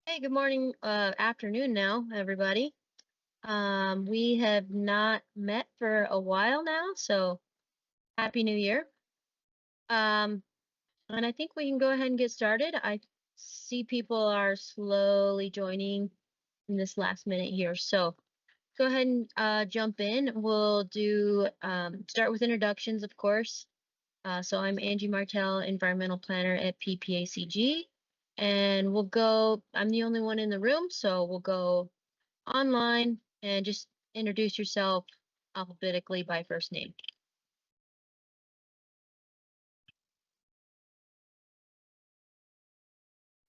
Hey, good morning, afternoon now, everybody. We have not met for a while now, so Happy New Year. Um, and I think we can go ahead and get started. I see people are slowly joining in this last minute here, so go ahead and jump in. We'll do start with introductions, of course. So I'm Angie Martell, environmental planner at PPACG, and I'm the only one in the room, so we'll go online and just introduce yourself alphabetically by first name.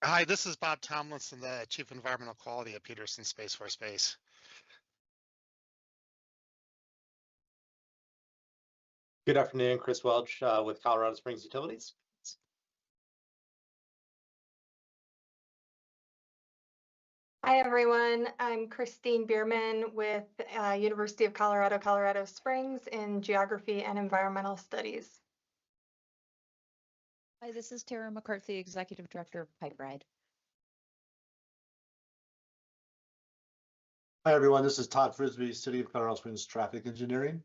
Hi, this is Bob Tomlinson, the Chief Environmental Quality at Peterson Space Force Base. Good afternoon, Chris Welch with Colorado Springs Utilities. Hi, everyone. I'm Christine Bierman with University of Colorado, Colorado Springs in Geography and Environmental Studies. Hi, this is Tara McCarthy, Executive Director of Pipe Ride. Hi, everyone. This is Todd Frisbee, City of Colorado Springs Traffic Engineering.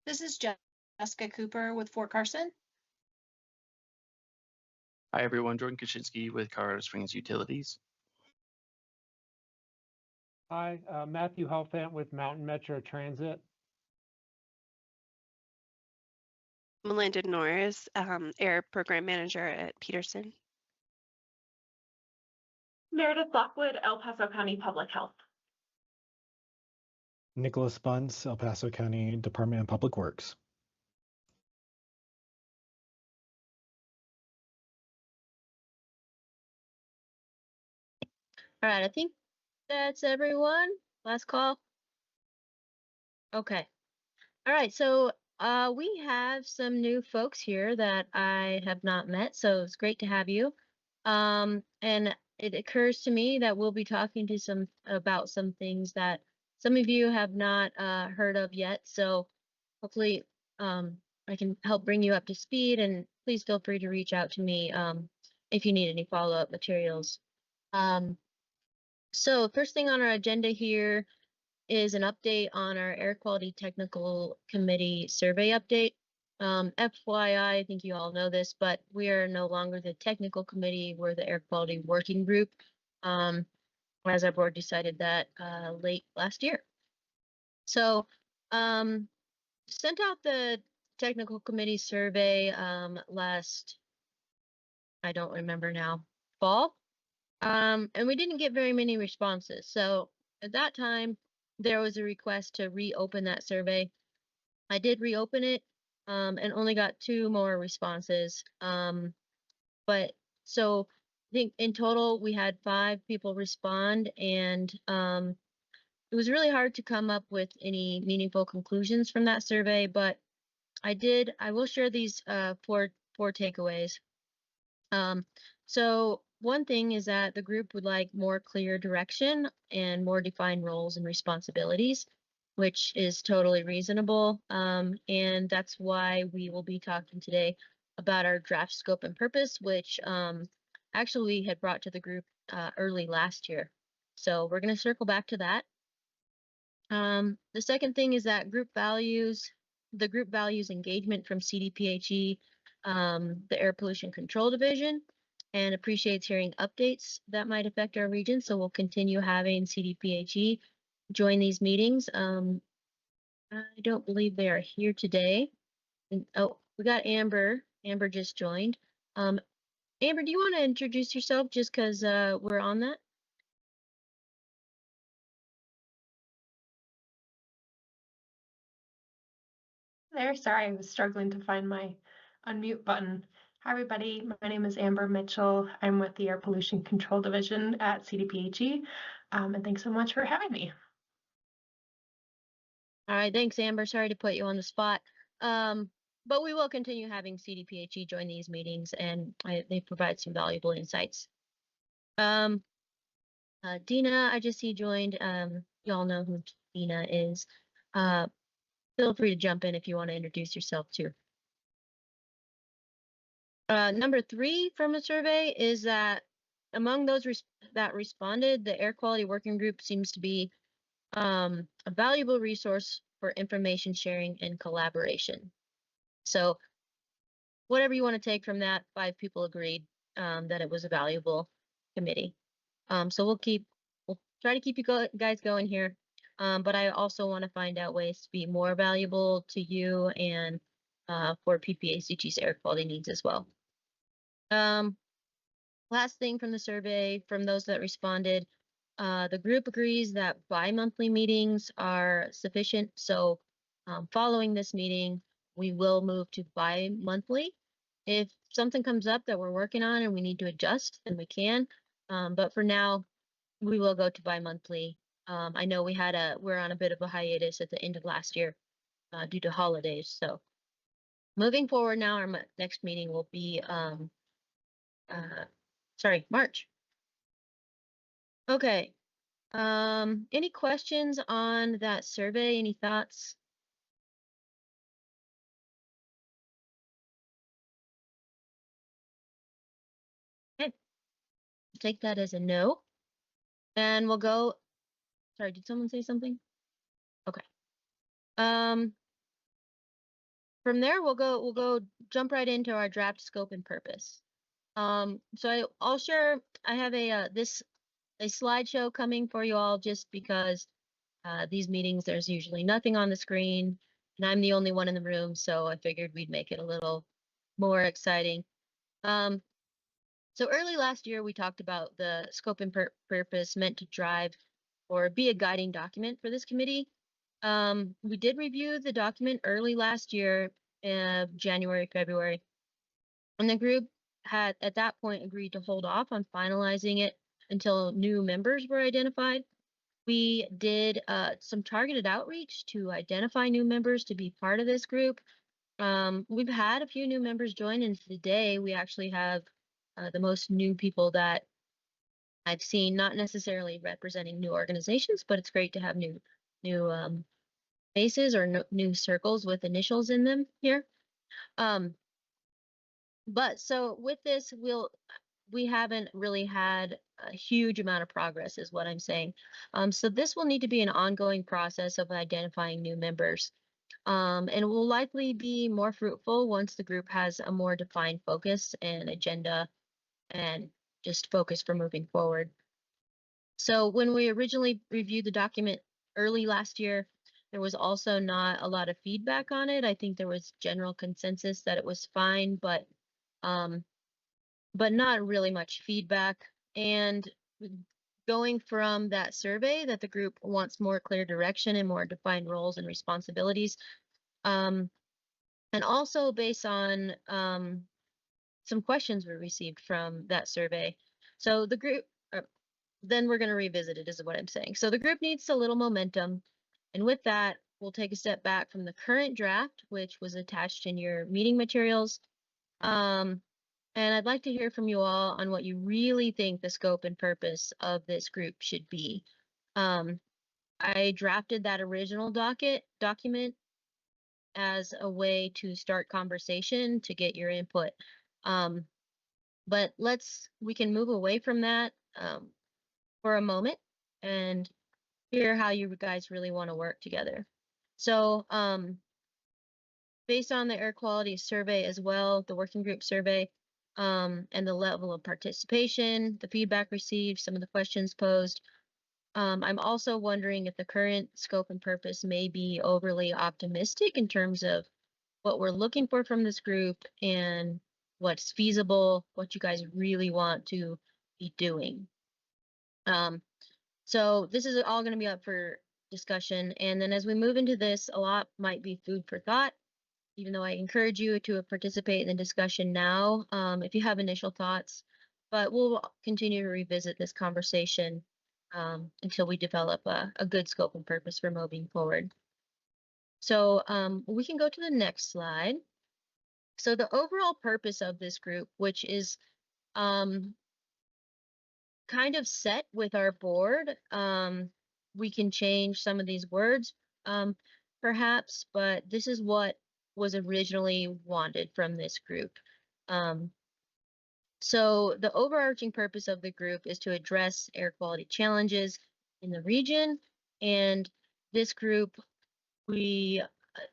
This is Jessica Cooper with Fort Carson. Hi, everyone. Jordan Kaczynski with Colorado Springs Utilities. Hi, Matthew Helfant with Mountain Metro Transit. Melinda Norris, Air Program Manager at Peterson. Meredith Lockwood, El Paso County Public Health. Nicholas Bunce, El Paso County Department of Public Works. All right, I think that's everyone. Last call. Okay. All right, so we have some new folks here that I have not met, so it's great to have you. And it occurs to me that we'll be talking to about some things that some of you have not heard of yet. So hopefully I can help bring you up to speed, and please feel free to reach out to me if you need any follow-up materials. So first thing on our agenda here is an update on our Air Quality Technical Committee survey update. FYI, I think you all know this, but we are no longer the technical committee. We're the Air Quality Working Group, as our board decided that late last year. So sent out the technical committee survey last, I don't remember now, fall. And we didn't get very many responses. So at that time, there was a request to reopen that survey. I did reopen it and only got 2 more responses. But so I think in total we had 5 people respond, and it was really hard to come up with any meaningful conclusions from that survey, but I will share these 4 takeaways. So one thing is that the group would like more clear direction and more defined roles and responsibilities, which is totally reasonable. And that's why we will be talking today about our draft scope and purpose, which actually we had brought to the group early last year. So we're going to circle back to that. The second thing is that the group values engagement from CDPHE, the Air Pollution Control Division, and appreciates hearing updates that might affect our region. So we'll continue having CDPHE join these meetings. I don't believe they are here today. And, oh, we got Amber. Amber just joined. Amber, do you want to introduce yourself just because we're on that? Sorry, I was struggling to find my unmute button. Hi, everybody. My name is Amber Mitchell. I'm with the Air Pollution Control Division at CDPHE. And thanks so much for having me. All right, thanks, Amber. Sorry to put you on the spot. But we will continue having CDPHE join these meetings, and they provide some valuable insights. Dina, I just see joined. You all know who Dina is. Feel free to jump in if you want to introduce yourself too. Number 3 from the survey is that among those that responded, the air quality working group seems to be a valuable resource for information sharing and collaboration. So whatever you want to take from that, 5 people agreed that it was a valuable committee. So we'll try to keep you guys going here. But I also want to find out ways to be more valuable to you and for PPACG's air quality needs as well. Last thing from the survey, from those that responded, the group agrees that bi-monthly meetings are sufficient. So following this meeting, we will move to bi-monthly. If something comes up that we're working on and we need to adjust, then we can. But for now, we will go to bi-monthly. I know we're on a bit of a hiatus at the end of last year due to holidays. So moving forward now, our next meeting will be March. Okay. Any questions on that survey? Any thoughts? Okay. Take that as a no. And we'll go. Sorry, did someone say something? Okay. From there, we'll go jump right into our draft scope and purpose. So I'll share. I have a slideshow coming for you all just because these meetings there's usually nothing on the screen and I'm the only one in the room, so I figured we'd make it a little more exciting. So early last year we talked about the scope and purpose meant to drive or be a guiding document for this committee. We did review the document early last year, January, February, and the group had at that point agreed to hold off on finalizing it until new members were identified. We did some targeted outreach to identify new members to be part of this group. We've had a few new members join, and today we actually have the most new people that I've seen, not necessarily representing new organizations, but it's great to have new faces or new circles with initials in them here. But so with this, we haven't really had a huge amount of progress is what I'm saying. So this will need to be an ongoing process of identifying new members. And will likely be more fruitful once the group has a more defined focus and agenda and just focus for moving forward. So when we originally reviewed the document early last year, there was also not a lot of feedback on it. I think there was general consensus that it was fine, but not really much feedback. And going from that survey that the group wants more clear direction and more defined roles and responsibilities. And also based on some questions we received from that survey. So the group, then we're going to revisit it is what I'm saying. So the group needs a little momentum. And with that, we'll take a step back from the current draft, which was attached in your meeting materials. And I'd like to hear from you all on what you really think the scope and purpose of this group should be. I drafted that original document as a way to start conversation to get your input. But we can move away from that for a moment and hear how you guys really want to work together. So based on the air quality survey as well, the working group survey, and the level of participation, the feedback received, some of the questions posed. I'm also wondering if the current scope and purpose may be overly optimistic in terms of what we're looking for from this group and what's feasible, what you guys really want to be doing. So this is all going to be up for discussion. And then as we move into this, a lot might be food for thought, even though I encourage you to participate in the discussion now if you have initial thoughts, but we'll continue to revisit this conversation until we develop a good scope and purpose for moving forward. So we can go to the next slide. So the overall purpose of this group, which is kind of set with our board, we can change some of these words perhaps, but this is what was originally wanted from this group. So the overarching purpose of the group is to address air quality challenges in the region. And this group, we,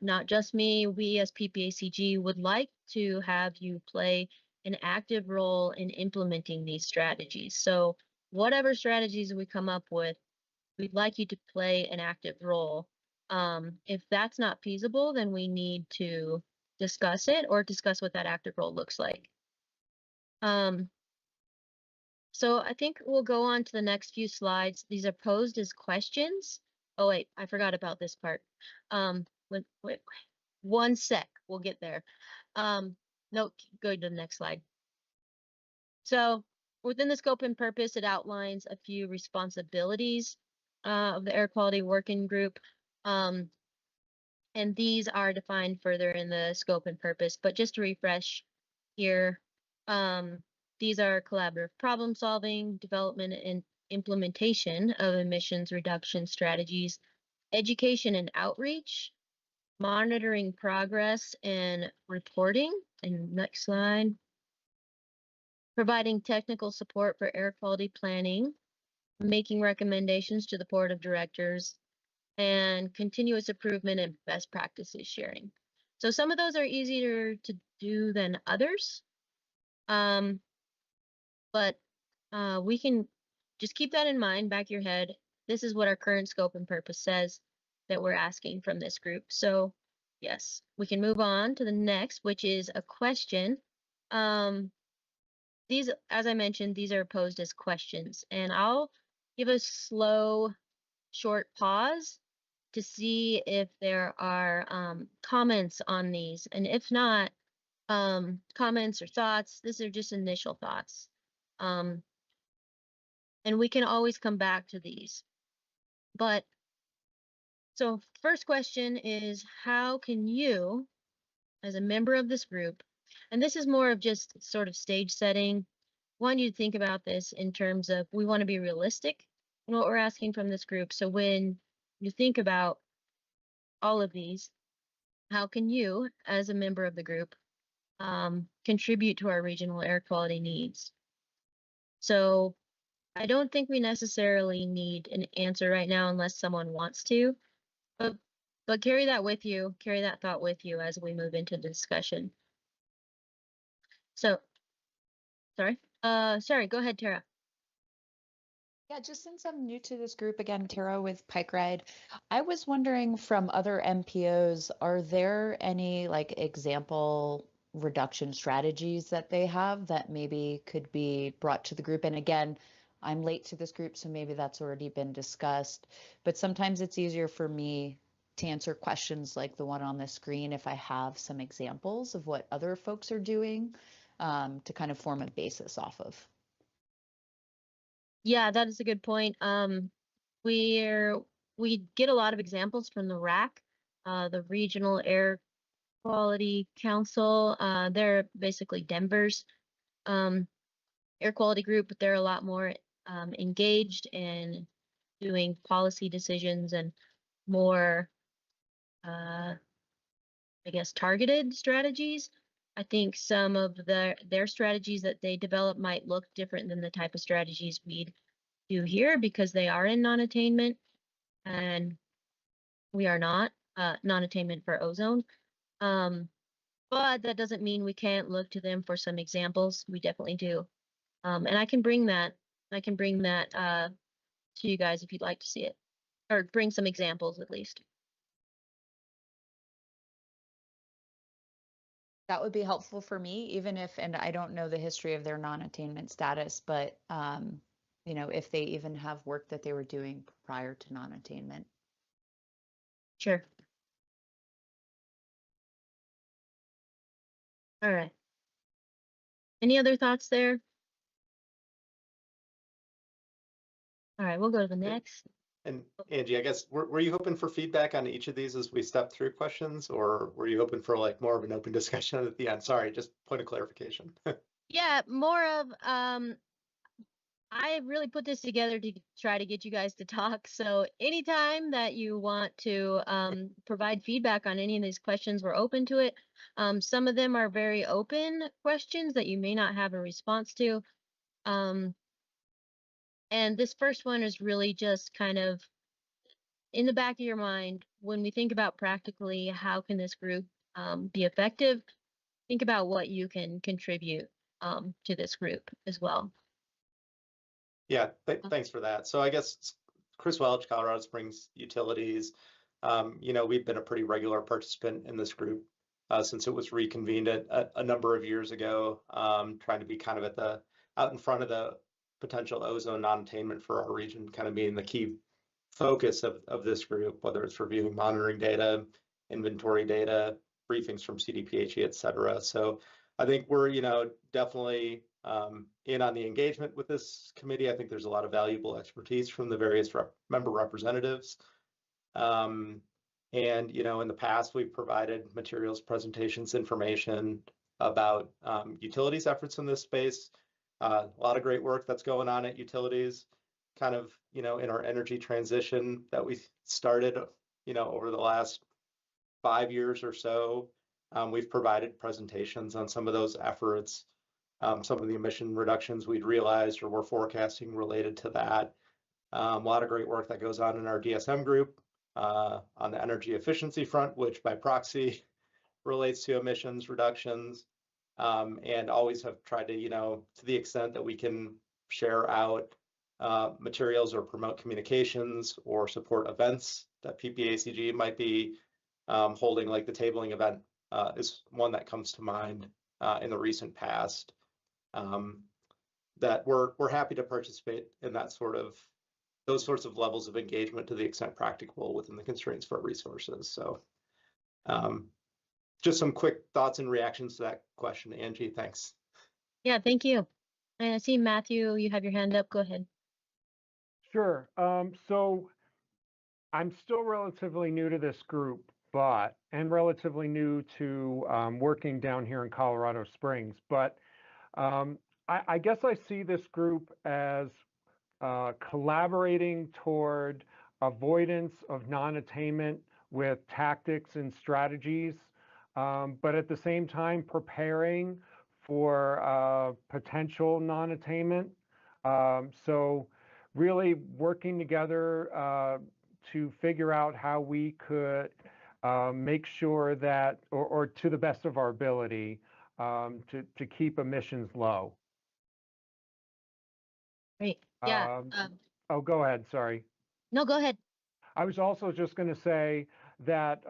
not just me, we as PPACG would like to have you play an active role in implementing these strategies. So whatever strategies we come up with, we'd like you to play an active role. If that's not feasible, then we need to discuss it or discuss what that active role looks like. So I think we'll go on to the next few slides. These are posed as questions. Oh wait, I forgot about this part. Wait, 1 sec, we'll get there. No, go to the next slide. So within the scope and purpose, it outlines a few responsibilities of the air quality working group. And these are defined further in the scope and purpose, but just to refresh here, these are collaborative problem solving, development and implementation of emissions reduction strategies, education and outreach, monitoring progress and reporting, and next slide, providing technical support for air quality planning, making recommendations to the board of directors, and continuous improvement and best practices sharing. So some of those are easier to do than others. But we can just keep that in mind, back of your head. This is what our current scope and purpose says that we're asking from this group. So yes, we can move on to the next, which is a question. These, as I mentioned, these are posed as questions, and I'll give a slow, short pause to see if there are comments on these. And if not, comments or thoughts, these are just initial thoughts. And we can always come back to these. But so first question is, how can you, as a member of this group, and this is more of just sort of stage setting, want you to think about this in terms of, we want to be realistic in what we're asking from this group. So when you think about all of these, how can you, as a member of the group, contribute to our regional air quality needs? So I don't think we necessarily need an answer right now unless someone wants to, but carry that with you, carry that thought with you as we move into the discussion. So, sorry, go ahead, Tara. Yeah, just since I'm new to this group again, Tara with Pike Ride, I was wondering from other MPOs, are there any like example reduction strategies that they have that maybe could be brought to the group? And again, I'm late to this group, so maybe that's already been discussed, but sometimes it's easier for me to answer questions like the one on the screen if I have some examples of what other folks are doing to kind of form a basis off of. Yeah, that is a good point. We get a lot of examples from the RAC, the Regional Air Quality Council. They're basically Denver's air quality group, but they're a lot more engaged in doing policy decisions and more, I guess, targeted strategies. I think some of their strategies that they develop might look different than the type of strategies we'd do here because they are in non-attainment and we are not, non-attainment for ozone. But that doesn't mean we can't look to them for some examples. We definitely do. And I can bring that to you guys if you'd like to see it, or bring some examples at least. That would be helpful for me, even if, and I don't know the history of their non-attainment status, but you know, if they even have work that they were doing prior to non-attainment. Sure. All right. Any other thoughts there? All right, we'll go to the next. And Angie, I guess, were you hoping for feedback on each of these as we step through questions, or were you hoping for like more of an open discussion at the end? Sorry, just point of clarification. Yeah, more of, I really put this together to try to get you guys to talk. So anytime that you want to provide feedback on any of these questions, we're open to it. Some of them are very open questions that you may not have a response to. And this first one is really just kind of in the back of your mind, when we think about practically how can this group be effective, think about what you can contribute to this group as well. Yeah, thanks for that. So I guess Chris Welch, Colorado Springs Utilities, we've been a pretty regular participant in this group since it was reconvened a number of years ago, trying to be kind of out in front of the potential ozone non-attainment for our region, kind of being the key focus of this group, whether it's reviewing monitoring data, inventory data, briefings from CDPHE, et cetera. So I think we're, definitely in on the engagement with this committee. I think there's a lot of valuable expertise from the various member representatives. And, in the past, we've provided materials, presentations, information about utilities efforts in this space. A lot of great work that's going on at utilities, kind of, in our energy transition that we started, over the last 5 years or so. We've provided presentations on some of those efforts, some of the emission reductions we'd realized or were forecasting related to that. A lot of great work that goes on in our DSM group on the energy efficiency front, which by proxy relates to emissions reductions, and always have tried to, to the extent that we can share out materials or promote communications or support events that PPACG might be holding, like the tabling event is one that comes to mind in the recent past. That we're happy to participate in those sorts of levels of engagement to the extent practicable within the constraints for resources. So just some quick thoughts and reactions to that question, Angie. Thanks. Yeah, thank you. And I see Matthew, you have your hand up. Go ahead. Sure. So I'm still relatively new to this group, and relatively new to working down here in Colorado Springs. But I guess I see this group as collaborating toward avoidance of non-attainment with tactics and strategies, but at the same time preparing for potential non-attainment. So really working together to figure out how we could make sure that, or to the best of our ability, to keep emissions low. Great. Yeah. Oh, go ahead. Sorry. No, go ahead. I was also just going to say that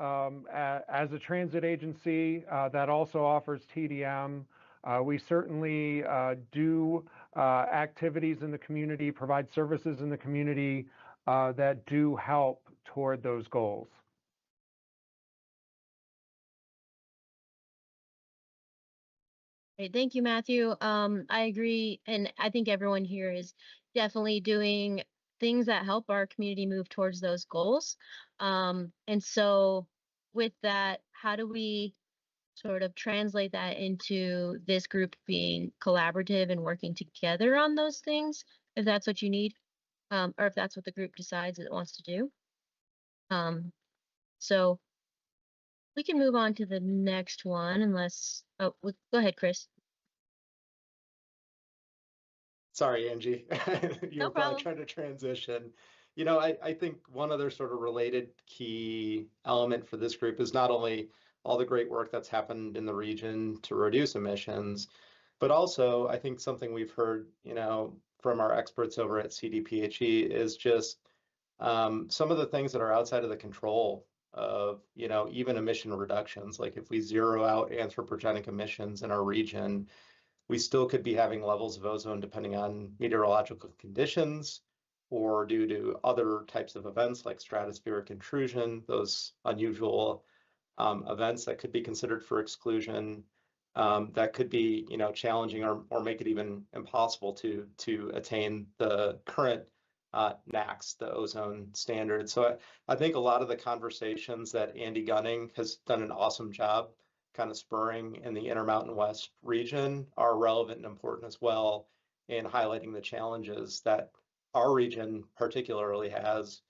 as a transit agency that also offers TDM, we certainly do activities in the community, provide services in the community that do help toward those goals. Great. Thank you, Matthew. I agree. And I think everyone here is definitely doing things that help our community move towards those goals. And so with that, how do we sort of translate that into this group being collaborative and working together on those things, if that's what you need, or if that's what the group decides it wants to do? So we can move on to the next one unless, go ahead, Chris. Sorry, Angie. No You're probably trying to transition. I think one other sort of related key element for this group is not only all the great work that's happened in the region to reduce emissions, but also I think something we've heard, from our experts over at CDPHE is just some of the things that are outside of the control of, even emission reductions. Like if we zero out anthropogenic emissions in our region, we still could be having levels of ozone depending on meteorological conditions or due to other types of events like stratospheric intrusion, those unusual events that could be considered for exclusion, that could be, challenging or make it even impossible to attain the current NAAQS, the ozone standard. So I think a lot of the conversations that Andy Gunning has done an awesome job kind of spurring in the Intermountain West region are relevant and important as well in highlighting the challenges that our region particularly has,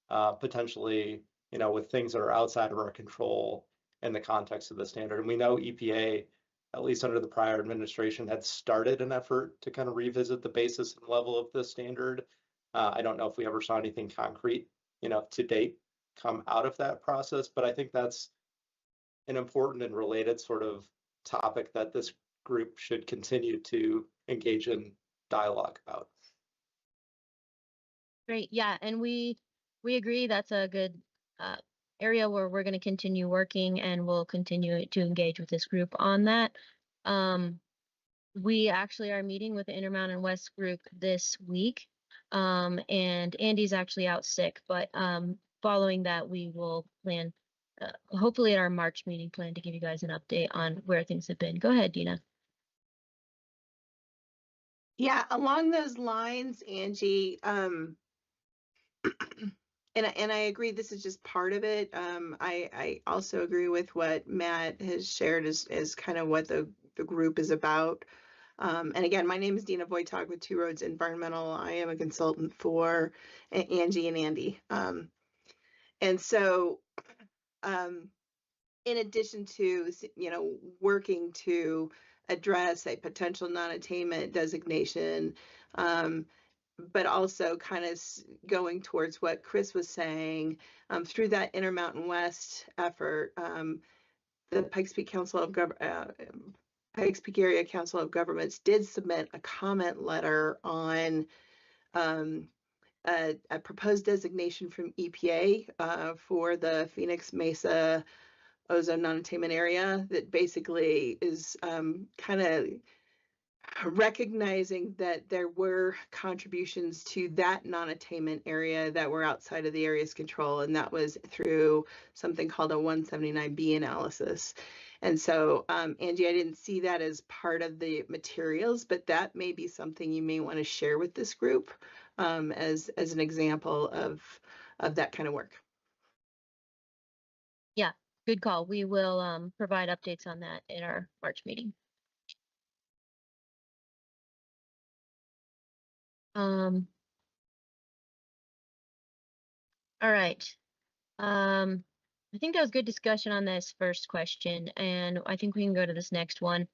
potentially, with things that are outside of our control in the context of the standard. And we know EPA, at least under the prior administration, had started an effort to kind of revisit the basis and level of the standard. I don't know if we ever saw anything concrete, to date come out of that process, but I think that's an important and related sort of topic that this group should continue to engage in dialogue about. Great. Yeah, and we agree that's a good area where we're going to continue working, and we'll continue to engage with this group on that. We actually are meeting with the Intermountain West group this week, and Andy's actually out sick, but following that, we will plan, hopefully at our March meeting, plan to give you guys an update on where things have been. Go ahead, Dina. Yeah, along those lines, Angie, and I agree this is just part of it. I also agree with what Matt has shared as kind of what the group is about. And again, my name is Dina Voitog with Two Roads Environmental. I am a consultant for Angie and Andy. And so in addition to, working to address a potential non-attainment designation, but also kind of going towards what Chris was saying, through that Intermountain West effort, the Pikes Peak Pikes Peak Area Council of Governments did submit a comment letter on a proposed designation from EPA for the Phoenix Mesa ozone non-attainment area that basically is kind of recognizing that there were contributions to that non-attainment area that were outside of the area's control, and that was through something called a 179B analysis. And so, Angie, I didn't see that as part of the materials, but that may be something you may want to share with this group as an example of that kind of work. Yeah, good call. We will provide updates on that in our March meeting. All right. I think that was good discussion on this first question, and I think we can go to this next one.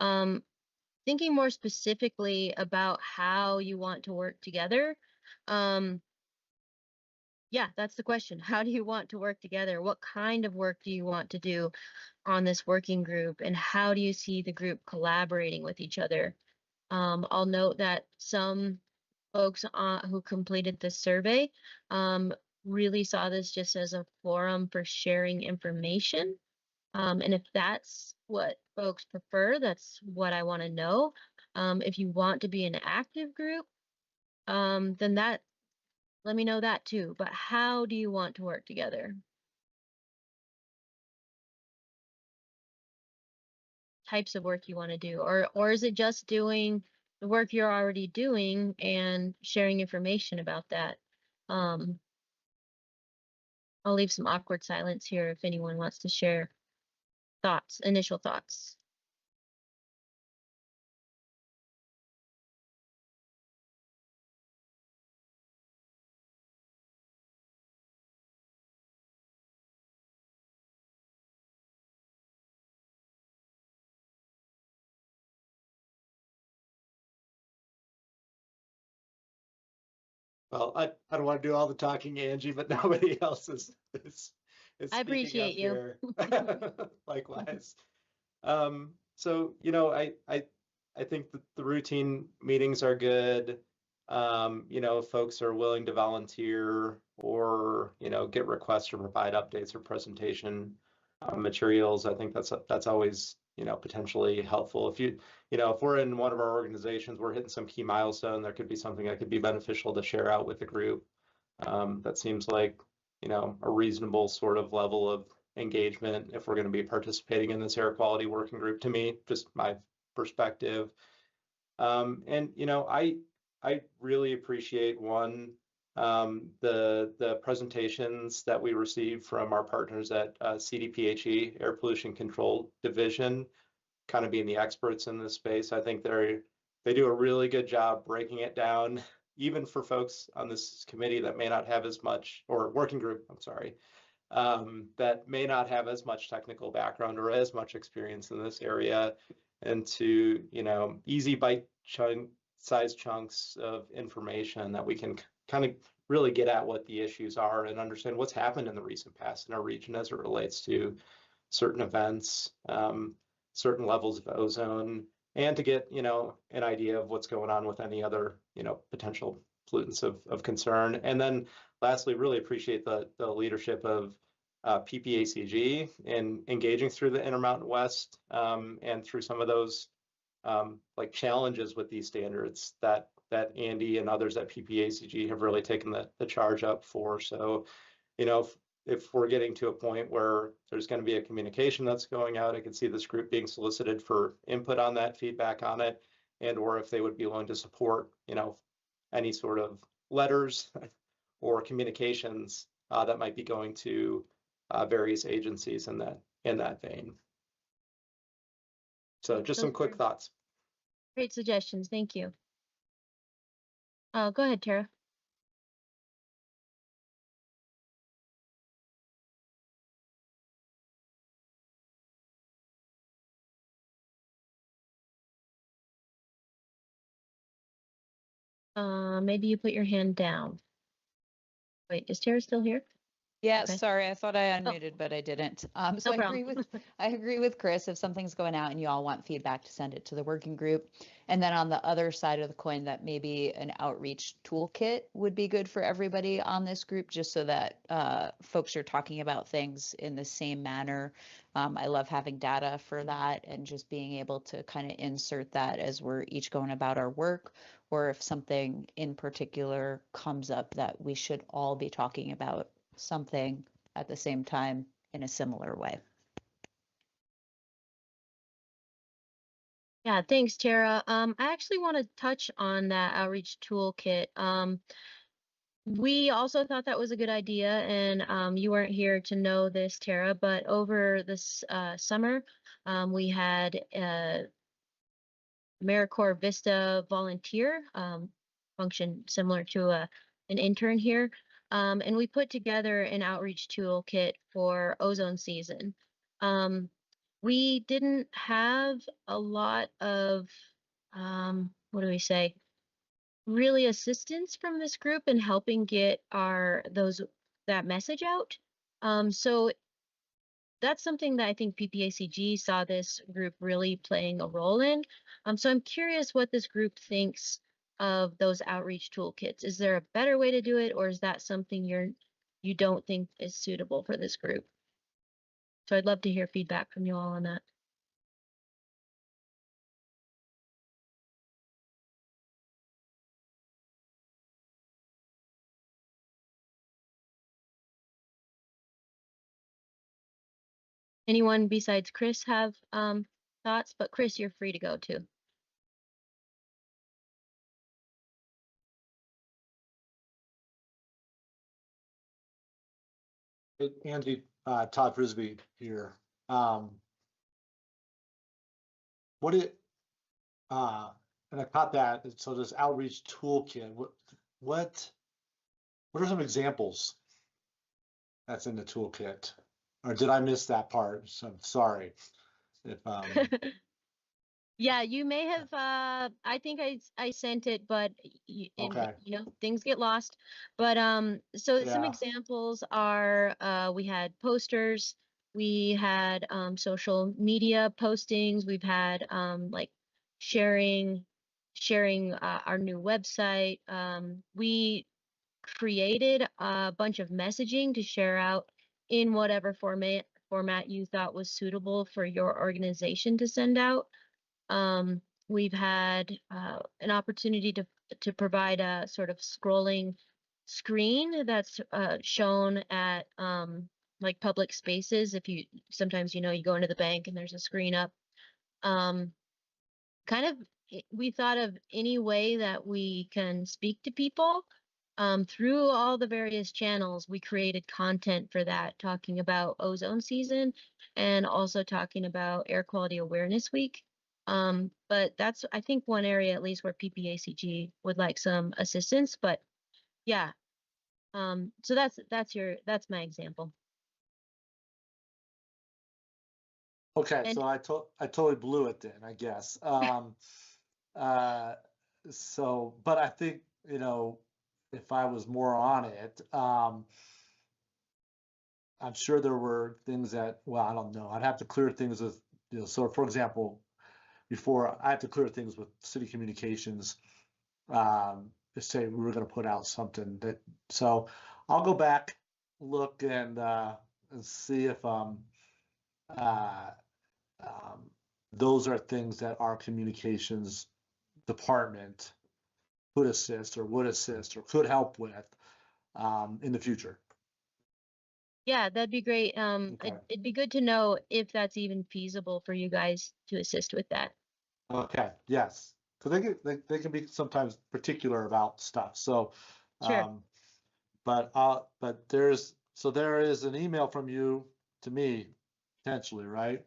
Thinking more specifically about how you want to work together. Yeah, that's the question. How do you want to work together? What kind of work do you want to do on this working group, and how do you see the group collaborating with each other? I'll note that some folks who completed the survey really saw this just as a forum for sharing information. And if that's what folks prefer, that's what I want to know. If you want to be an active group, then let me know that too. But how do you want to work together? Types of work you want to do, or is it just doing the work you're already doing and sharing information about that? I'll leave some awkward silence here if anyone wants to share thoughts, initial thoughts. Well, I don't want to do all the talking, Angie, but nobody else is I appreciate speaking up you. here. Likewise. So, I think that the routine meetings are good. If folks are willing to volunteer or, get requests to provide updates or presentation materials, I think that's always, potentially helpful. If we're in one of our organizations, we're hitting some key milestone, there could be something that could be beneficial to share out with the group. That seems like, a reasonable sort of level of engagement if we're going to be participating in this air quality working group, to me, just my perspective. And I really appreciate the presentations that we received from our partners at CDPHE, Air Pollution Control Division, kind of being the experts in this space. I think they're they do a really good job breaking it down, even for folks on this committee that may not have as much, or working group, I'm sorry, that may not have as much technical background or as much experience in this area, into, you know, easy bite size chunks of information that we can kind of really get at what the issues are and understand what's happened in the recent past in our region as it relates to certain events, certain levels of ozone, and to get, you know, an idea of what's going on with any other, you know, potential pollutants of concern. And then lastly, really appreciate the leadership of PPACG in engaging through the Intermountain West, and through some of those like challenges with these standards that Andy and others at PPACG have really taken the charge up for. So, you know, if we're getting to a point where there's going to be a communication that's going out, I can see this group being solicited for input on that, feedback on it, and or if they would be willing to support, you know, any sort of letters or communications that might be going to various agencies in that vein. So just some quick thoughts. Great suggestions. Thank you. Go ahead, Tara. Maybe you put your hand down. Wait, is Tara still here? Yeah, Okay. sorry, I thought I unmuted, but I didn't. So No problem. I agree with Chris. If something's going out and you all want feedback, to send it to the working group. And then on the other side of the coin, that maybe an outreach toolkit would be good for everybody on this group, just so that folks are talking about things in the same manner. I love having data for that and just being able to kind of insert that as we're each going about our work, or if something in particular comes up that we should all be talking about something at the same time in a similar way. Yeah, thanks, Tara. I actually want to touch on that outreach toolkit. We also thought that was a good idea, and you weren't here to know this, Tara, but over this summer, we had AmeriCorps Vista volunteer function similar to an intern here. And we put together an outreach toolkit for ozone season. We didn't have a lot of, what do we say, really assistance from this group in helping get that message out. So that's something that I think PPACG saw this group really playing a role in. So I'm curious what this group thinks of those outreach toolkits. Is there a better way to do it, or is that something you don't think is suitable for this group? So I'd love to hear feedback from you all on that. Anyone besides Chris have thoughts? But Chris, you're free to go too. Andy, Todd Frisbee here. What it, and I caught that. So this outreach toolkit, what are some examples that's in the toolkit? Or did I miss that part? So I'm sorry if Yeah, you may have. I think I sent it, but Okay. you know, things get lost. But so some Yeah. examples are we had posters, we had social media postings, we've had like sharing our new website. We created a bunch of messaging to share out in whatever format you thought was suitable for your organization to send out. We've had an opportunity to provide a sort of scrolling screen that's shown at like public spaces. If you sometimes, you know, you go into the bank and there's a screen up. Kind of, we thought of any way that we can speak to people through all the various channels. We created content for that, talking about ozone season and also talking about Air Quality Awareness Week. But that's, I think, one area at least where PPACG would like some assistance, but yeah. So that's my example. Okay, And so I totally blew it then, I guess. So, but I think, you know, if I was more on it, I'm sure there were things that, well, I don't know. I'd have to clear things with, you know, so for example, before I had to clear things with city communications, to say we were going to put out something that, so I'll go back, look and see if uh, those are things that our communications department could assist or would assist or could help with in the future. yeah, that'd be great. Okay. It'd be good to know if that's even feasible for you guys to assist with that. Okay, yes, because they can be sometimes particular about stuff. So, Sure. but there is an email from you to me potentially, right?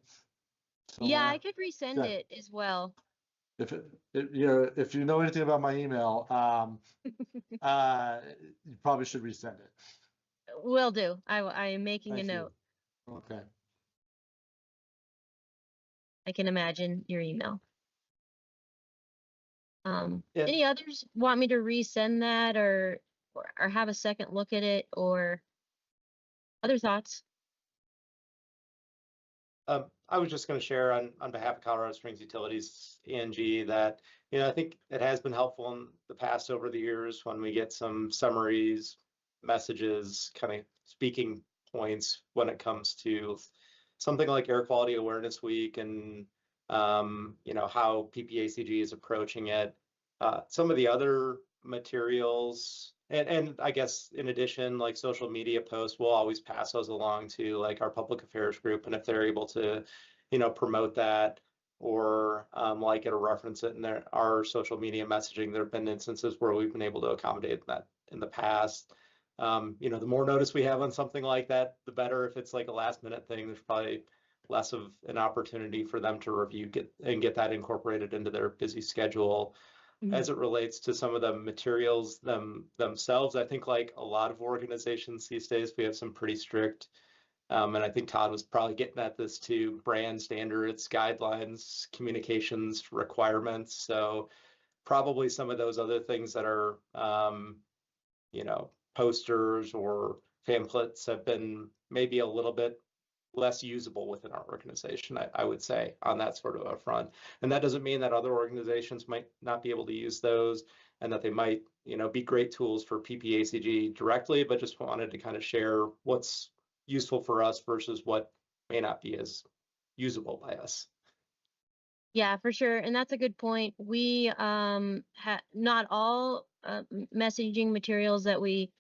Yeah, I Somewhere. could resend Good. it as well. If you know anything about my email, you probably should resend it. Will do. I am making a Thank you. note. Okay. I can imagine your email. Yeah. Any others want me to resend that or have a second look at it or other thoughts? I was just going to share on behalf of Colorado Springs Utilities, ENG, that, you know, I think it has been helpful in the past over the years when we get some summaries, messages, kind of speaking points when it comes to something like Air Quality Awareness Week and, you know, how PPACG is approaching it. Some of the other materials, and I guess in addition, like social media posts, we'll always pass those along to like our public affairs group, and if they're able to, you know, promote that or like it or reference it in our social media messaging, there have been instances where we've been able to accommodate that in the past. You know, the more notice we have on something like that, the better. If it's like a last minute thing, there's probably less of an opportunity for them to review, get that incorporated into their busy schedule. As it relates to some of the materials themselves, I think like a lot of organizations these days, we have some pretty strict, and I think Todd was probably getting at this too, brand standards, guidelines, communications requirements. So probably some of those other things that are, you know, posters or pamphlets have been maybe a little bit less usable within our organization, I would say, on that sort of a front. And that doesn't mean that other organizations might not be able to use those and that they might, you know, be great tools for PPACG directly, but just wanted to kind of share what's useful for us versus what may not be as usable by us. Yeah, for sure. And that's a good point. We not all messaging materials that we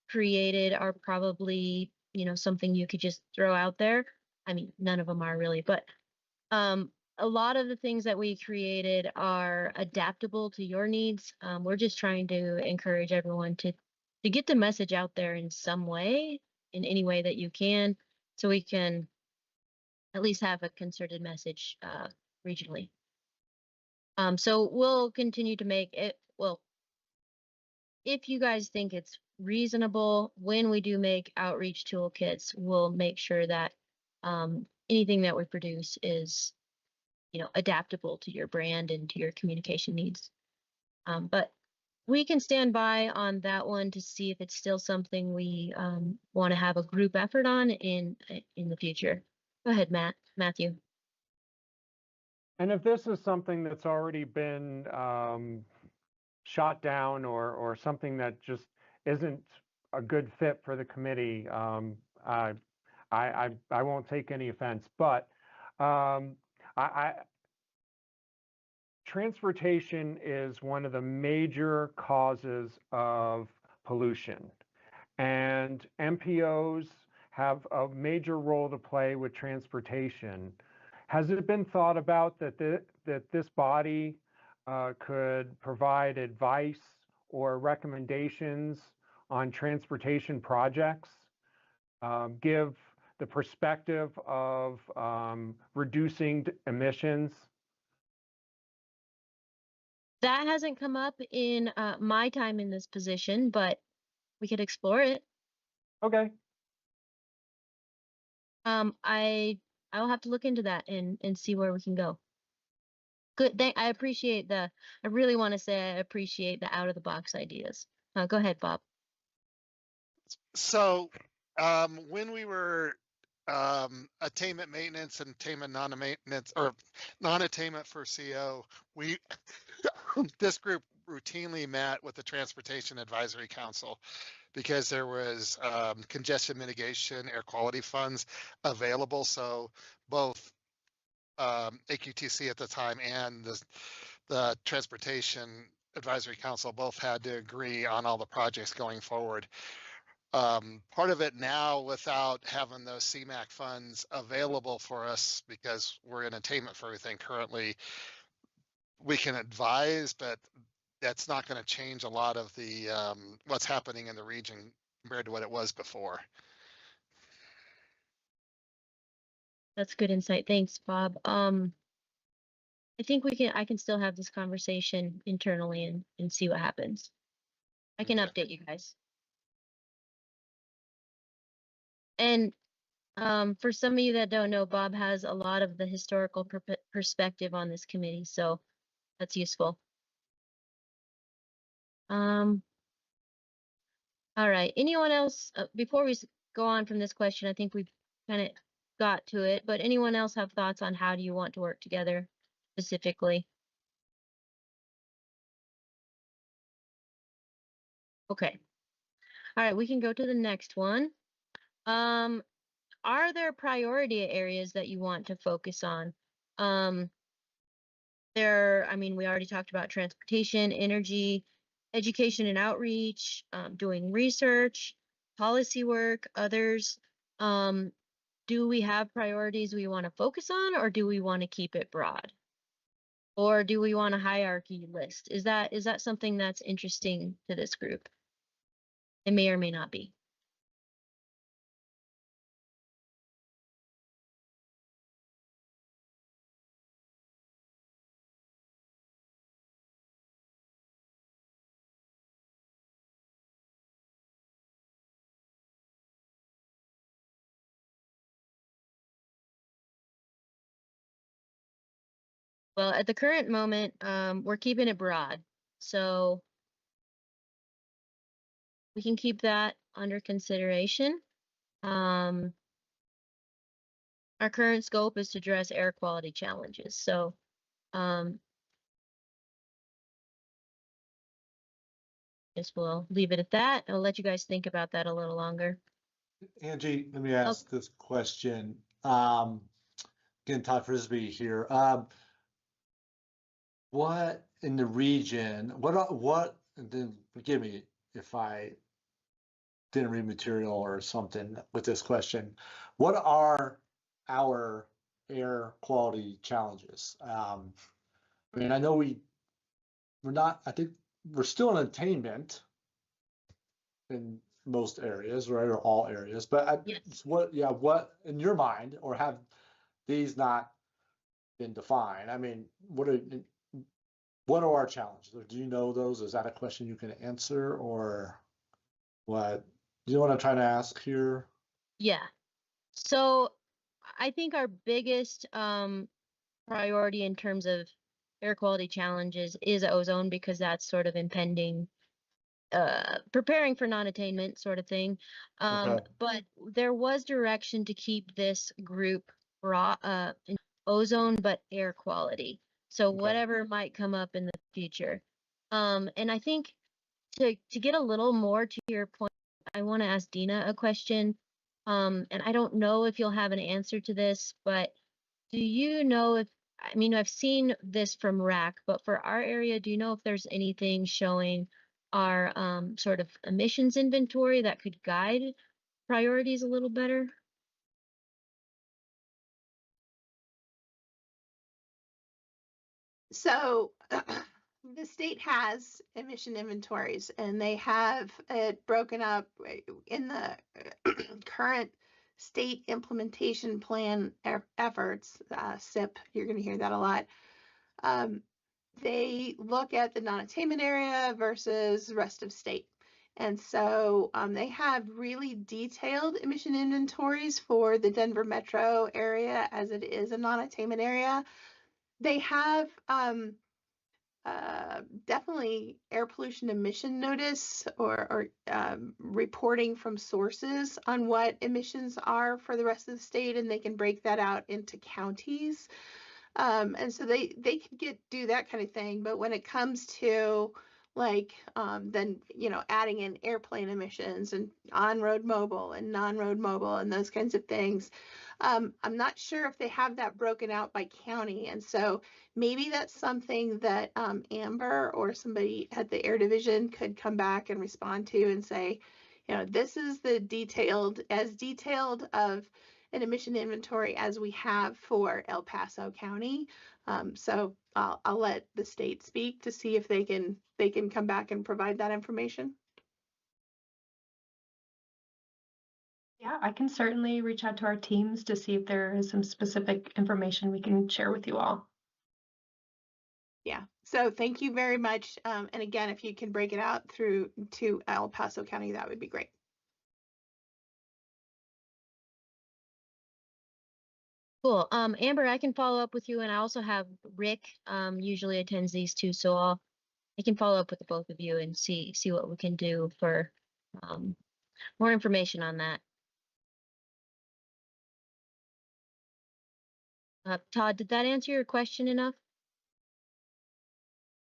created are probably, you know, something you could just throw out there. I mean, none of them are really, but a lot of the things that we created are adaptable to your needs. We're just trying to encourage everyone to get the message out there in some way, in any way that you can, so we can at least have a concerted message regionally. So we'll continue to make it, well, if you guys think it's reasonable, when we do make outreach toolkits, we'll make sure that anything that we produce is, you know, adaptable to your brand and to your communication needs. But we can stand by on that one to see if it's still something we want to have a group effort on in the future. Go ahead, Matthew. And if this is something that's already been shot down or something that just isn't a good fit for the committee, I won't take any offense. But transportation is one of the major causes of pollution, and MPOs have a major role to play with transportation. Has it been thought about that this body could provide advice or recommendations on transportation projects, give the perspective of reducing emissions That hasn't come up in my time in this position, but we could explore it. Okay. I'll have to look into that and see where we can go. Good. I appreciate I really want to say I appreciate the out of the box ideas. Go ahead, Bob. So when we were attainment maintenance and attainment non-maintenance or non-attainment for CO, we this group routinely met with the Transportation Advisory Council because there was congestion mitigation, air quality funds available. So both AQTC at the time and the Transportation Advisory Council both had to agree on all the projects going forward. Part of it now, without having those CMAQ funds available for us, because we're in attainment for everything currently, we can advise, but that's not going to change a lot of the what's happening in the region compared to what it was before. That's good insight. Thanks, Bob. I think I can still have this conversation internally and see what happens. I can update you guys. And for some of you that don't know, Bob has a lot of the historical perspective on this committee, so that's useful. All right. Anyone else, before we go on from this question, I think we've kind of got to it, but anyone else have thoughts on how do you want to work together specifically? Okay. All right, we can go to the next one. Are there priority areas that you want to focus on? I mean, we already talked about transportation, energy, education and outreach, doing research, policy work, others. Do we have priorities we want to focus on, or do we want to keep it broad? Or do we want a hierarchy list? Is that something that's interesting to this group? It may or may not be. Well, at the current moment, we're keeping it broad. So we can keep that under consideration. Our current scope is to address air quality challenges. So guess we'll leave it at that. I'll let you guys think about that a little longer. Angie, let me ask this question. Again, Todd Frisbee here. What in the region, and then forgive me if I didn't read material or something with this question. What are our air quality challenges? I mean, I know we're not, I think we're still in attainment in most areas, right, or all areas, but Yes. what in your mind, or have these not been defined? I mean, what are our challenges? Or do you know those? Is that a question you can answer, or what? Do you know what I'm trying to ask here? Yeah. So I think our biggest priority in terms of air quality challenges is ozone, because that's sort of impending, preparing for non-attainment sort of thing. Okay. But there was direction to keep this group in ozone, but air quality. So Okay. whatever might come up in the future. And I think to get a little more to your point, I want to ask Dina a question. And I don't know if you'll have an answer to this, but do you know if, I mean, I've seen this from RAC, but for our area, do you know if there's anything showing our sort of emissions inventory that could guide priorities a little better? So the state has emission inventories, and they have it broken up in the current state implementation plan efforts, SIP. You're going to hear that a lot. they look at the non-attainment area versus rest of state. And so they have really detailed emission inventories for the Denver metro area as it is a non-attainment area. They have definitely air pollution emission notice or reporting from sources on what emissions are for the rest of the state, and they can break that out into counties. And so they can do that kind of thing. But when it comes to like then adding in airplane emissions and on-road mobile and non-road mobile and those kinds of things, I'm not sure if they have that broken out by county. And so maybe that's something that Amber or somebody at the Air Division could come back and respond to and say, this is the detailed of an emission inventory as we have for El Paso County. So I'll let the state speak to see if they can come back and provide that information. Yeah, I can certainly reach out to our teams to see if there is some specific information we can share with you all. Yeah, so thank you very much. And again, if you can break it out through to El Paso County, that would be great. Cool. Amber, I can follow up with you, and I also have Rick, usually attends these too, so I can follow up with the both of you and see what we can do for more information on that. Todd, did that answer your question enough?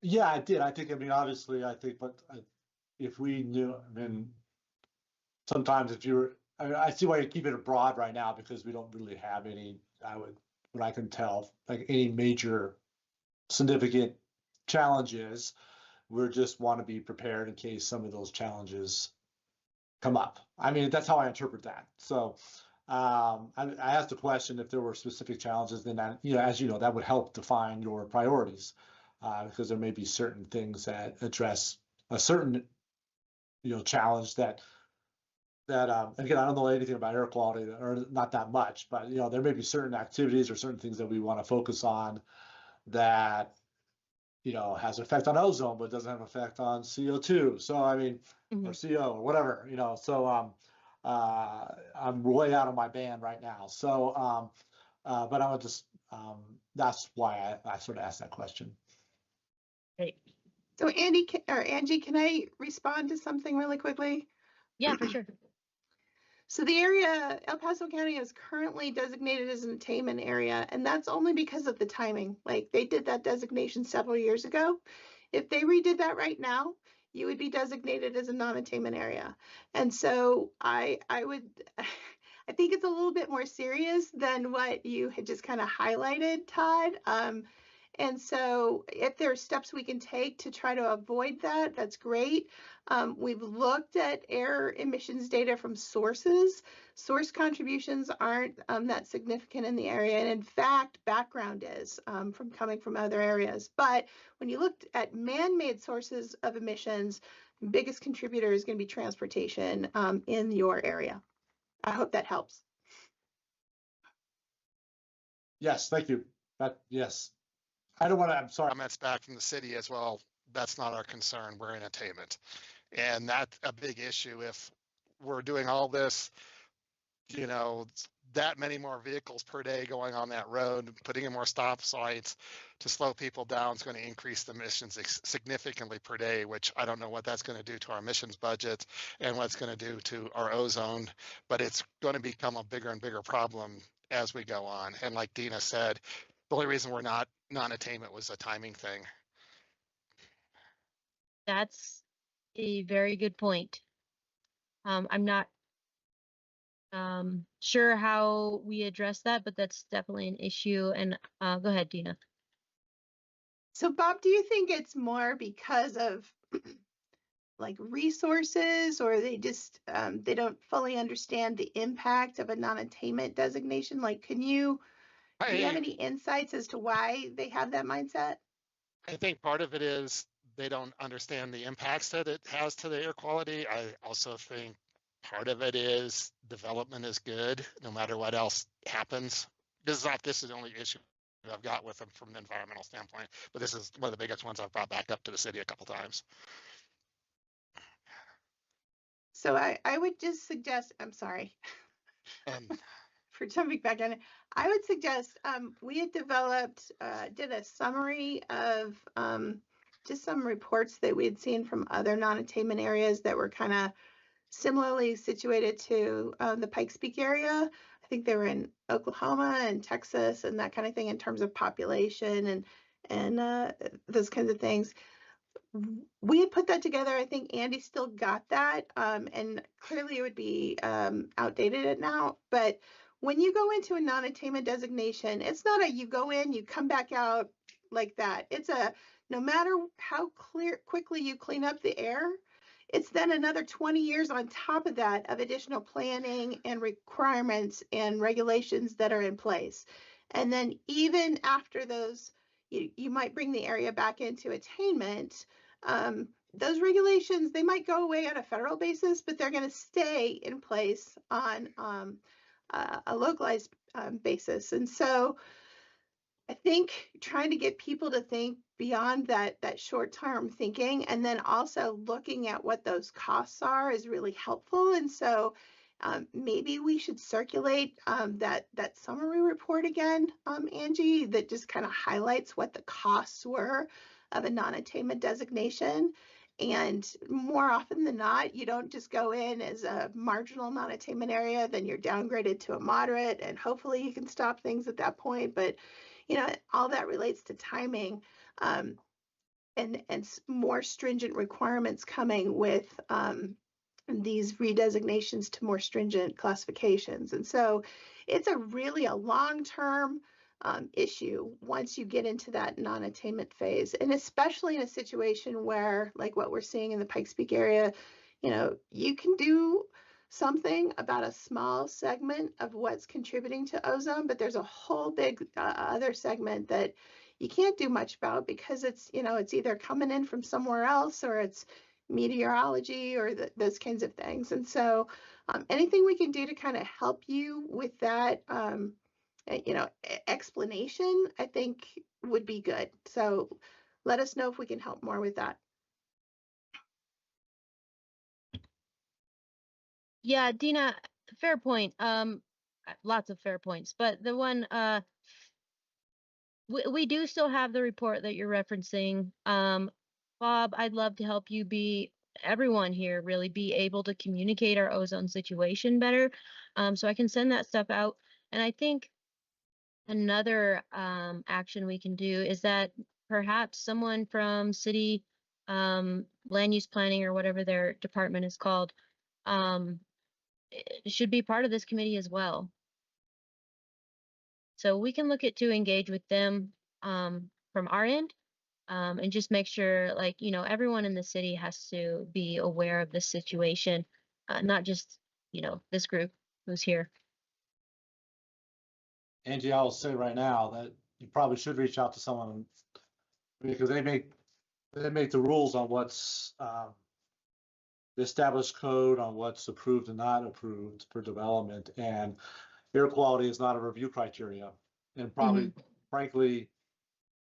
Yeah, I did. I think, obviously, but if we knew, sometimes if you're, I see why you're keeping it broad right now, because we don't really have any, what I can tell, like any major significant challenges. We just want to be prepared in case some of those challenges come up. That's how I interpret that. So I asked the question if there were specific challenges, then that, as you know, that would help define your priorities, because there may be certain things that address a certain challenge that again, I don't know anything about air quality, or not that much, but there may be certain activities or certain things that we want to focus on that has an effect on ozone but doesn't have an effect on CO2. So or CO or whatever, so I'm way out of my band right now. So but I would just that's why I sort of asked that question. Great. So Angie, can I respond to something really quickly? Yeah, for sure. So the area, El Paso County, is currently designated as an attainment area, and that's only because of the timing. Like, they did that designation several years ago. If they redid that right now, you would be designated as a non-attainment area. And so I would, I think it's a little bit more serious than what you had just kind of highlighted, Todd. And so if there are steps we can take to try to avoid that, that's great. We've looked at air emissions data from sources. Source contributions aren't that significant in the area. And in fact, background is from coming from other areas. But when you looked at man-made sources of emissions, the biggest contributor is going to be transportation in your area. I hope that helps. Yes, thank you. Yes. I don't want to, I'm sorry. Comments back from the city as well. That's not our concern. We're in attainment. And that's a big issue. If we're doing all this, that many more vehicles per day going on that road, putting in more stop signs to slow people down is going to increase the emissions significantly per day, which I don't know what that's going to do to our emissions budget and what it's going to do to our ozone, but it's going to become a bigger and bigger problem as we go on. And like Dina said, the only reason we're not non-attainment was a timing thing. That's a very good point. I'm not sure how we address that, but that's definitely an issue. And go ahead, Dina. So Bob, do you think it's more because of like resources, or they just they don't fully understand the impact of a non-attainment designation? Like, do you have any insights as to why they have that mindset? I think part of it is they don't understand the impacts that it has to the air quality. I also think part of it is development is good no matter what else happens. This is the only issue I've got with them from an environmental standpoint, but this is one of the biggest ones I've brought back up to the city a couple times. So I would just suggest, I'm sorry And for jumping back in. I would suggest we had developed, did a summary of just some reports that we had seen from other non-attainment areas that were kind of similarly situated to the Pikes Peak area. I think they were in Oklahoma and Texas and that kind of thing in terms of population and those kinds of things. We had put that together. I think Andy still got that, and clearly it would be outdated now. But when you go into a non-attainment designation, it's not a you go in, you come back out like that. It's a no matter how quickly you clean up the air, it's then another 20 years on top of that of additional planning and requirements and regulations that are in place. And then even after those, you might bring the area back into attainment. Those regulations, they might go away on a federal basis, but they're going to stay in place on a localized basis. And so I think trying to get people to think beyond that short-term thinking and then also looking at what those costs are is really helpful. And so maybe we should circulate that summary report again, Angie, that just kind of highlights what the costs were of a non-attainment designation. And more often than not, you don't just go in as a marginal non-attainment area, then you're downgraded to a moderate, and hopefully you can stop things at that point. But you know, all that relates to timing and more stringent requirements coming with these redesignations to more stringent classifications. And so it's really a long-term issue once you get into that non-attainment phase. And especially in a situation where, like what we're seeing in the Pikes Peak area, you know, you can do something about a small segment of what's contributing to ozone, but there's a whole big other segment that you can't do much about because it's, you know, it's either coming in from somewhere else or it's meteorology or those kinds of things. And so anything we can do to kind of help you with that, you know, explanation, I think would be good. So let us know if we can help more with that. Yeah, Dina, fair point. Lots of fair points, but the one, we do still have the report that you're referencing. Bob, I'd love to help you everyone here really be able to communicate our ozone situation better. So I can send that stuff out. And I think another action we can do is that perhaps someone from city land use planning or whatever their department is called should be part of this committee as well. So we can look at to engage with them from our end and just make sure, like, you know, everyone in the city has to be aware of the situation, not just, you know, this group who's here. Angie, I'll say right now that you probably should reach out to someone because they make the rules on what's the established code on what's approved and not approved for development, and air quality is not a review criteria, and probably, frankly,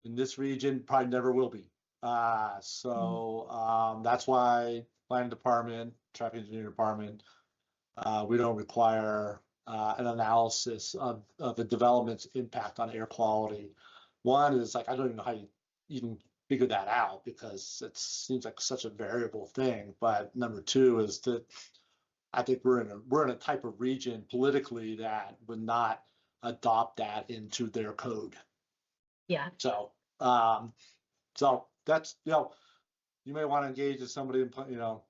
in this region, probably never will be. So that's why planning department, traffic engineering department, we don't require an analysis of the development's impact on air quality. One is like, I don't even know how you even figure that out because it seems like such a variable thing. But number two is that I think we're in a type of region politically that would not adopt that into their code. Yeah. So so that's, you know, you may want to engage with somebody in, you know,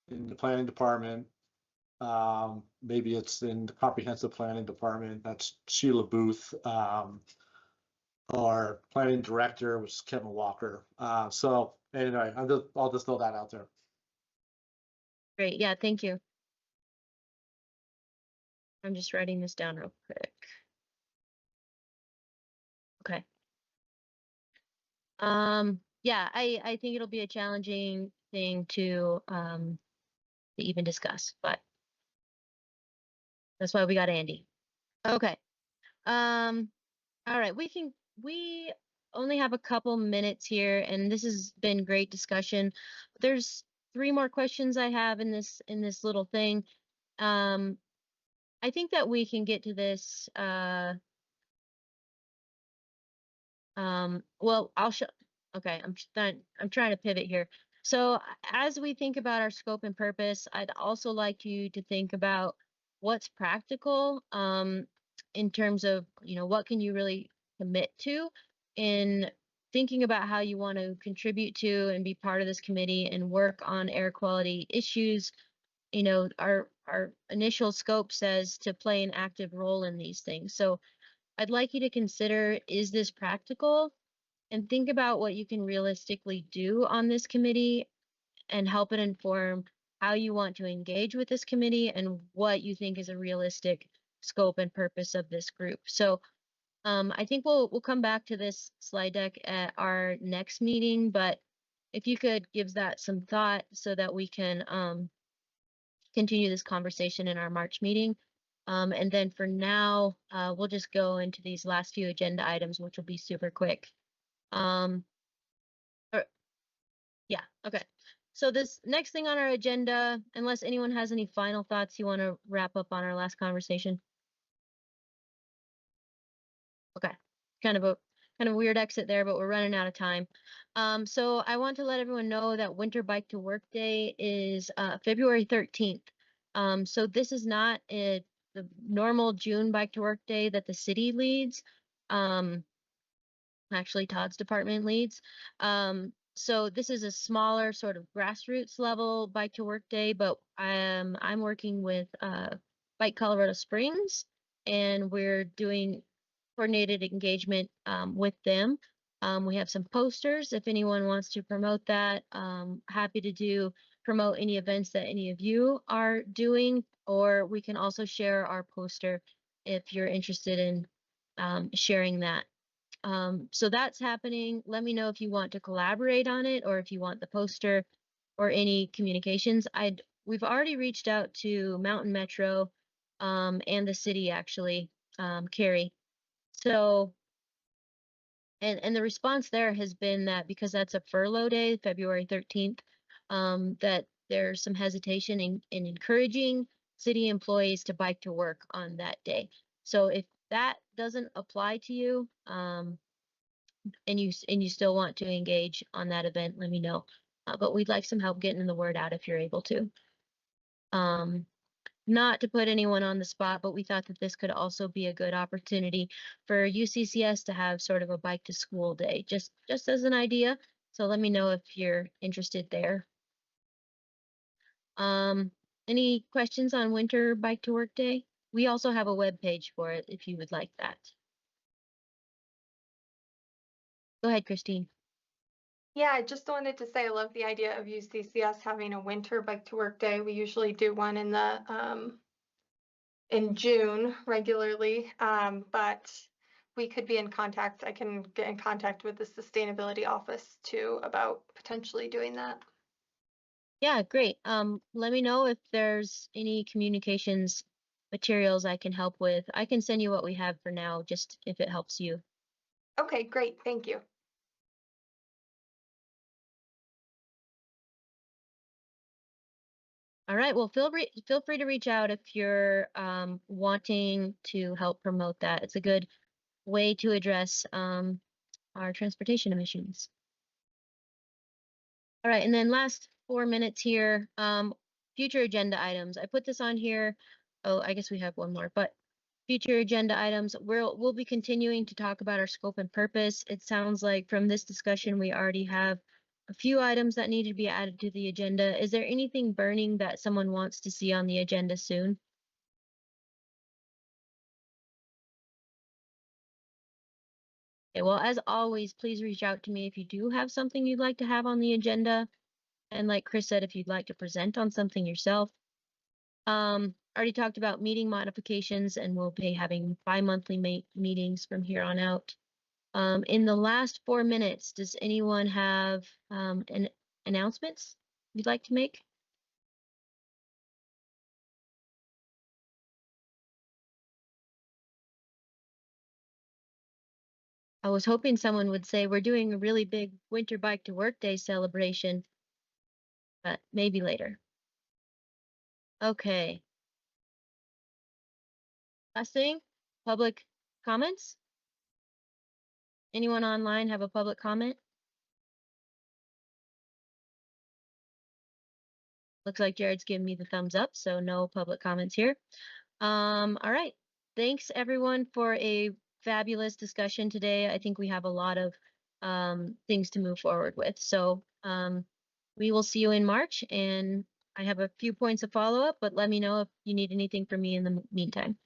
in the planning department. Maybe it's in the comprehensive planning department. That's Sheila Booth, our planning director was Kevin Walker. So anyway, I'll just throw that out there. Great. Yeah. Thank you. I'm just writing this down real quick. Okay. Yeah, I think it'll be a challenging thing to even discuss, but that's why we got Andy. Okay. All right, we can we only have a couple minutes here, and this has been great discussion. There's 3 more questions I have in this little thing. I think that we can get to this. Well, I'll show. Okay, I'm trying to pivot here. So as we think about our scope and purpose, I'd also like you to think about what's practical in terms of, what can you really commit to in thinking about how you want to contribute to and be part of this committee and work on air quality issues. Our initial scope says to play an active role in these things. So I'd like you to consider, is this practical? And think about what you can realistically do on this committee and help it inform how you want to engage with this committee and what you think is a realistic scope and purpose of this group. So I think we'll come back to this slide deck at our next meeting, but if you could give that some thought so that we can continue this conversation in our March meeting. And then for now, we'll just go into these last few agenda items, which will be super quick. Yeah, okay. So this next thing on our agenda, unless anyone has any final thoughts you want to wrap up on our last conversation. Okay, kind of weird exit there, but we're running out of time. So I want to let everyone know that Winter Bike to Work Day is February 13th. So this is not the normal June Bike to Work Day that the city leads. Actually, Todd's department leads. So this is a smaller sort of grassroots level Bike to Work Day, but I'm working with Bike Colorado Springs, and we're doing coordinated engagement with them. We have some posters if anyone wants to promote that. Happy to promote any events that any of you are doing, or we can also share our poster if you're interested in sharing that. So that's happening. Let me know if you want to collaborate on it or if you want the poster or any communications. We've already reached out to Mountain Metro and the city actually, Carrie. So, and the response there has been that because that's a furlough day, February 13th, that there's some hesitation in encouraging city employees to bike to work on that day. So if that doesn't apply to you, and you still want to engage on that event, let me know. But we'd like some help getting the word out if you're able to. Not to put anyone on the spot, but we thought that this could also be a good opportunity for UCCS to have sort of a bike to school day, just as an idea. So let me know if you're interested there. Any questions on Winter Bike to Work Day? We also have a web page for it if you would like that. Go ahead, Christine. Yeah, I just wanted to say I love the idea of UCCS having a winter bike to work day. We usually do one in the in June regularly, but we could be in contact. I can get in contact with the sustainability office too about potentially doing that. Yeah, great. Let me know if there's any communications materials I can help with. I can send you what we have for now, just if it helps you. Okay, great. Thank you. All right, well, feel free to reach out if you're wanting to help promote that. It's a good way to address our transportation emissions. All right, and then last 4 minutes here, future agenda items. I put this on here. Oh, I guess we have one more, but future agenda items. We'll be continuing to talk about our scope and purpose. It sounds like from this discussion, we already have a few items that need to be added to the agenda. Is there anything burning that someone wants to see on the agenda soon? Okay, well, as always, please reach out to me if you do have something you'd like to have on the agenda. And like Chris said, if you'd like to present on something yourself. Already talked about meeting modifications, and we'll be having bi-monthly meetings from here on out. In the last 4 minutes, does anyone have an announcements you'd like to make? I was hoping someone would say we're doing a really big winter bike to work day celebration, but maybe later. Okay. Last thing, public comments? Anyone online have a public comment? Looks like Jared's giving me the thumbs up, so no public comments here. All right. Thanks everyone for a fabulous discussion today. I think we have a lot of things to move forward with. So we will see you in March, and I have a few points of follow-up, but let me know if you need anything from me in the meantime.